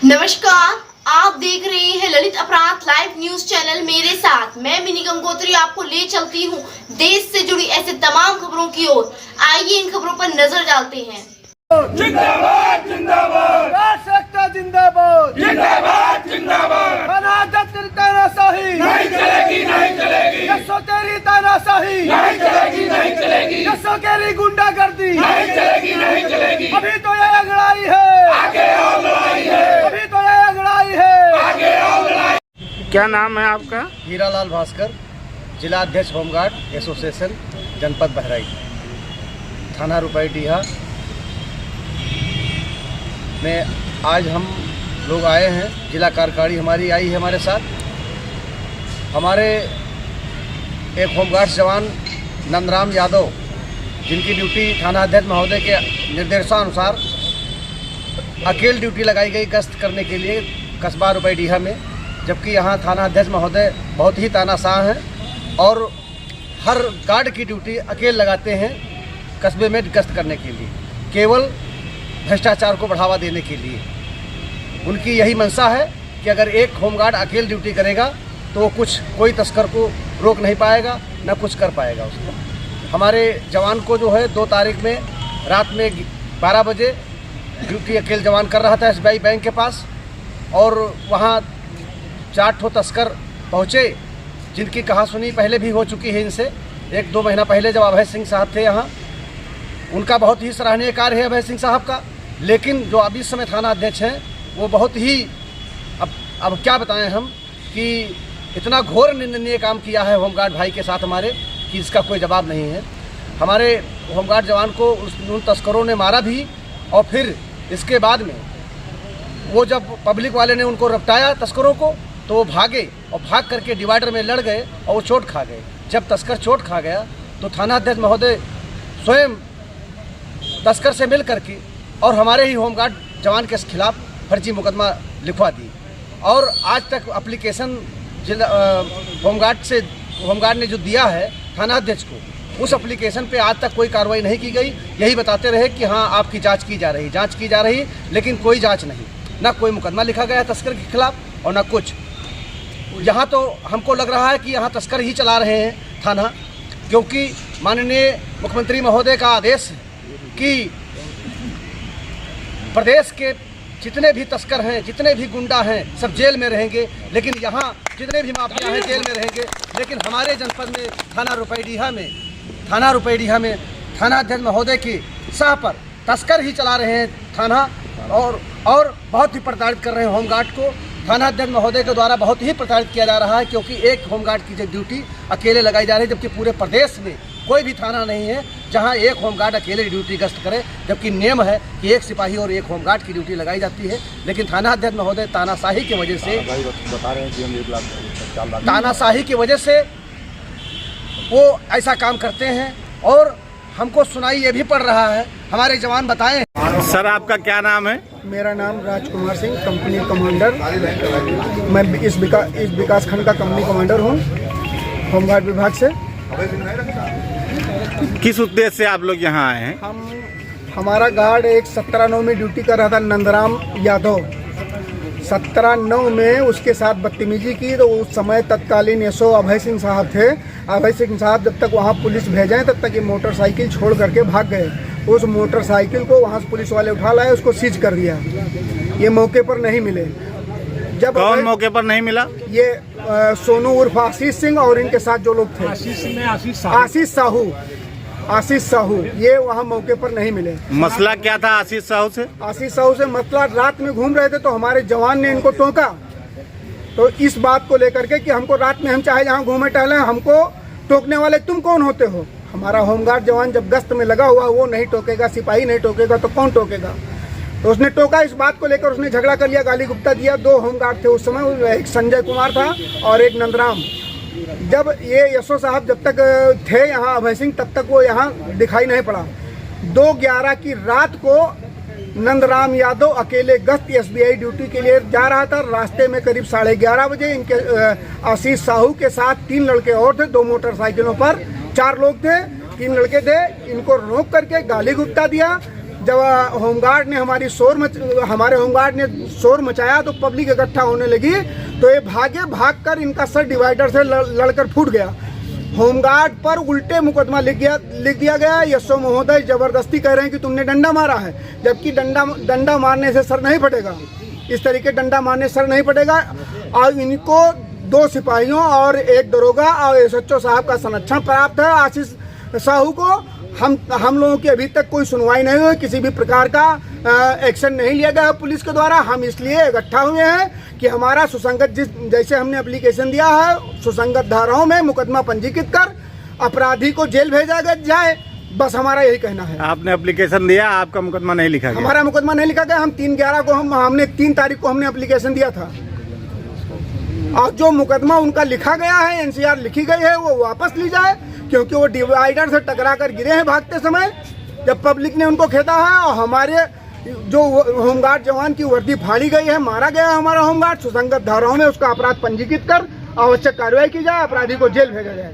नमस्कार, आप देख रहे हैं ललित अपराध लाइव न्यूज चैनल। मेरे साथ मैं मिनी गंगोत्री आपको ले चलती हूं देश से जुड़ी ऐसे तमाम खबरों की ओर। आइए इन खबरों पर नजर डालते हैं। जिंदाबाद जिंदाबाद राष्ट्र जिंदाबाद जिंदाबाद जिंदाबाद तानाशाही नहीं चलेगी नहीं चलेगी यशो तेरी तानाशाही नहीं चलेगी नहीं चलेगी यशो तेरी गुंडागर्दी नहीं चलेगी नहीं चलेगी अभी तो ये लड़ाई है, आगे और लड़ाई है अभी तो ये लड़ाई है। आगे और लड़ाई। क्या नाम है आपका? हीरालाल भास्कर, जिला अध्यक्ष होमगार्ड एसोसिएशन जनपद बहराइच, थाना रुपईडीहा में आज हम लोग आए हैं। जिला कार्यकारिणी हमारी आई है हमारे साथ। हमारे एक होमगार्ड जवान नंदराम यादव, जिनकी ड्यूटी थाना अध्यक्ष महोदय के निर्देशानुसार अकेले ड्यूटी लगाई गई गश्त करने के लिए कस्बा रुपईडीहा में, जबकि यहाँ थाना अध्यक्ष महोदय बहुत ही तानाशाह हैं और हर गार्ड की ड्यूटी अकेले लगाते हैं कस्बे में गश्त करने के लिए, केवल भ्रष्टाचार को बढ़ावा देने के लिए। उनकी यही मंशा है कि अगर एक होमगार्ड अकेले ड्यूटी करेगा तो वो कोई तस्कर को रोक नहीं पाएगा, न कुछ कर पाएगा उसको। हमारे जवान को जो है 2 तारीख में रात में 12 बजे ड्यूटी अकेले जवान कर रहा था SBI बैंक के पास, और वहाँ 4 तस्कर पहुँचे, जिनकी कहासुनी पहले भी हो चुकी है इनसे। 1-2 महीना पहले जब अभय सिंह साहब थे यहाँ, उनका बहुत ही सराहनीय कार्य है अभय सिंह साहब का, लेकिन जो अभी इस समय थाना अध्यक्ष हैं वो बहुत ही अब क्या बताएं हम कि इतना घोर निंदनीय काम किया है होमगार्ड भाई के साथ हमारे कि इसका कोई जवाब नहीं है। हमारे होमगार्ड जवान को उन तस्करों ने मारा भी, और फिर इसके बाद में वो जब पब्लिक वाले ने उनको रपटाया तस्करों को, तो वो भागे और भाग करके डिवाइडर में लड़ गए और वो चोट खा गए। जब तस्कर चोट खा गया तो थाना अध्यक्ष महोदय स्वयं तस्कर से मिल करके और हमारे ही होमगार्ड जवान के खिलाफ फर्जी मुकदमा लिखवा दी, और आज तक एप्लीकेशन जिला होमगार्ड ने जो दिया है थाना अध्यक्ष को, उस एप्लीकेशन पे आज तक कोई कार्रवाई नहीं की गई। यही बताते रहे कि हाँ आपकी जांच की जा रही, लेकिन कोई जांच नहीं, ना कोई मुकदमा लिखा गया तस्कर के खिलाफ और ना कुछ। यहाँ तो हमको लग रहा है कि यहाँ तस्कर ही चला रहे हैं थाना, क्योंकि माननीय मुख्यमंत्री महोदय का आदेश है कि प्रदेश के जितने भी तस्कर हैं, जितने भी गुंडा हैं, सब जेल में रहेंगे, लेकिन यहाँ जितने भी माफिया हैं जेल में रहेंगे। लेकिन हमारे जनपद में थाना रुपईडीहा में थाना अध्यक्ष महोदय की सह पर तस्कर ही चला रहे हैं थाना, और बहुत ही प्रताड़ित कर रहे हैं होमगार्ड को। थाना अध्यक्ष महोदय के द्वारा बहुत ही प्रताड़ित किया जा रहा है, क्योंकि एक होमगार्ड की ड्यूटी अकेले लगाई जा रही है, जबकि पूरे प्रदेश में कोई भी थाना नहीं है जहां एक होमगार्ड अकेले ड्यूटी गश्त करे, जबकि नियम है कि एक सिपाही और एक होमगार्ड की ड्यूटी लगाई जाती है। लेकिन थाना अध्यक्ष महोदय तानाशाही की वजह से वो ऐसा काम करते हैं, और हमको सुनाई ये भी पड़ रहा है। हमारे जवान बताएं। सर आपका क्या नाम है? मेरा नाम राजकुमार सिंह, कंपनी कमांडर। मैं इस विकास खंड का कंपनी कमांडर हूँ होमगार्ड विभाग से। किस उद्देश्य से आप लोग यहाँ आए हैं? हमारा गार्ड एक 17/9 में ड्यूटी कर रहा था, नंदराम यादव। 17/9 में उसके साथ बदतमीजी की, तो उस समय तत्कालीन एसओ अभय सिंह साहब थे। अभय सिंह साहब जब तक वहाँ पुलिस भेजें तब तक ये मोटरसाइकिल छोड़ करके भाग गए। उस मोटरसाइकिल को वहाँ से पुलिस वाले उठा लाए, उसको सीज कर दिया। ये मौके पर नहीं मिले। जब कौन मौके पर नहीं मिला? ये सोनू उर्फ आशीष सिंह और इनके साथ जो लोग थे, आशीष साहू, ये वहाँ मौके पर नहीं मिले। मसला क्या था आशीष साहू से? आशीष साहू से मसला, रात में घूम रहे थे तो हमारे जवान ने इनको टोका। तो इस बात को लेकर के कि हमको रात में हम चाहे जहाँ घूमे टहले, हमको टोकने वाले तुम कौन होते हो? हमारा होमगार्ड जवान जब गश्त में लगा हुआ, वो नहीं टोकेगा, सिपाही नहीं टोकेगा तो कौन टोकेगा? तो उसने टोका। इस बात को लेकर उसने झगड़ा कर लिया, गाली गुप्ता दिया। 2 होमगार्ड थे उस समय, एक संजय कुमार था और एक नंदराम। जब ये यशो साहब जब तक थे यहाँ अभय सिंह, तब तक वो यहाँ दिखाई नहीं पड़ा। 2/11 की रात को नंदराम यादव अकेले गश्त SBI ड्यूटी के लिए जा रहा था। रास्ते में करीब 11:30 बजे इनके आशीष साहू के साथ 3 लड़के और थे, 2 मोटरसाइकिलों पर 4 लोग थे, 3 लड़के थे। इनको रोक करके गाली गुप्ता दिया, जब होमगार्ड ने हमारे होमगार्ड ने शोर मचाया तो पब्लिक इकट्ठा होने लगी, तो ये भागकर इनका सर डिवाइडर से लड़कर फूट गया। होमगार्ड पर उल्टे मुकदमा लिख दिया गया। यशो महोदय जबरदस्ती कह रहे हैं कि तुमने डंडा मारा है, जबकि डंडा मारने से सर नहीं फटेगा। इस तरीके डंडा मारने सर नहीं फटेगा। और इनको 2 सिपाहियों और 1 दरोगा और SHO साहब का संरक्षण प्राप्त है। आशीष साहू को हम लोगों की अभी तक कोई सुनवाई नहीं हुई, किसी भी प्रकार का एक्शन नहीं लिया गया पुलिस के द्वारा। हम इसलिए इकट्ठा हुए हैं कि हमारा सुसंगत जैसे हमने एप्लीकेशन दिया है, सुसंगत धाराओं में मुकदमा पंजीकृत कर अपराधी को जेल भेजा जाए, बस हमारा यही कहना है। आपने एप्लीकेशन दिया, आपका मुकदमा नहीं लिखा गया? हमारा मुकदमा नहीं लिखा गया। हम 3/11 को हमने 3 तारीख को हमने एप्लीकेशन दिया था, और जो मुकदमा उनका लिखा गया है, NCR लिखी गई है, वो वापस ली जाए, क्योंकि वो डिवाइडर से टकरा कर गिरे हैं भागते समय, जब पब्लिक ने उनको खेदा है। और हमारे जो होमगार्ड जवान की वर्दी फाड़ी गई है, मारा गया है हमारा होमगार्ड, सुसंगत धाराओं में उसका अपराध पंजीकृत कर आवश्यक कार्रवाई की जाए, अपराधी को जेल भेजा जाए।